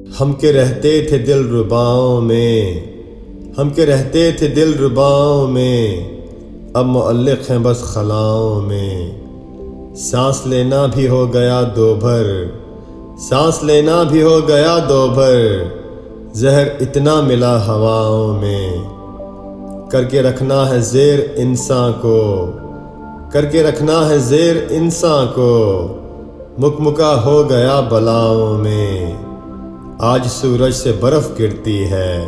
ہم کے رہتے تھے دل رباؤں میں، ہم کے رہتے تھے دل رباؤں میں، اب معلق ہیں بس خلاؤں میں۔ سانس لینا بھی ہو گیا دو بھر، سانس لینا بھی ہو گیا دو بھر، زہر اتنا ملا ہواؤں میں۔ کر کے رکھنا ہے زیر انسان کو، کر کے رکھنا ہے زیر انسان کو، مکمکا ہو گیا بلاؤں میں۔ آج سورج سے برف گرتی ہے،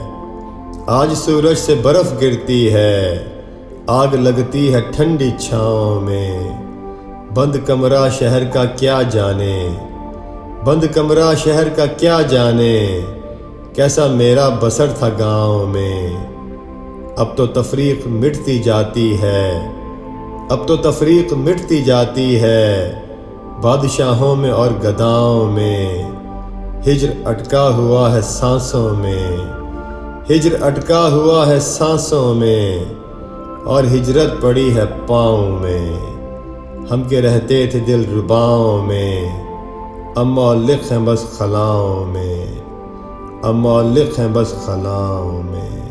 آج سورج سے برف گرتی ہے، آگ لگتی ہے ٹھنڈی چھاؤں میں۔ بند کمرہ شہر کا کیا جانے، بند کمرہ شہر کا کیا جانے، کیسا میرا بسر تھا گاؤں میں۔ اب تو تفریق مٹتی جاتی ہے، اب تو تفریق مٹتی جاتی ہے، بادشاہوں میں اور گداؤں میں۔ ہجر اٹکا ہوا ہے سانسوں میں، ہجر اٹکا ہوا ہے سانسوں میں، اور ہجرت پڑی ہے پاؤں میں۔ ہم کے رہتے تھے دل رباؤں میں، اب معلق ہیں بس خلاؤں میں، اب معلق ہیں بس خلاؤں میں۔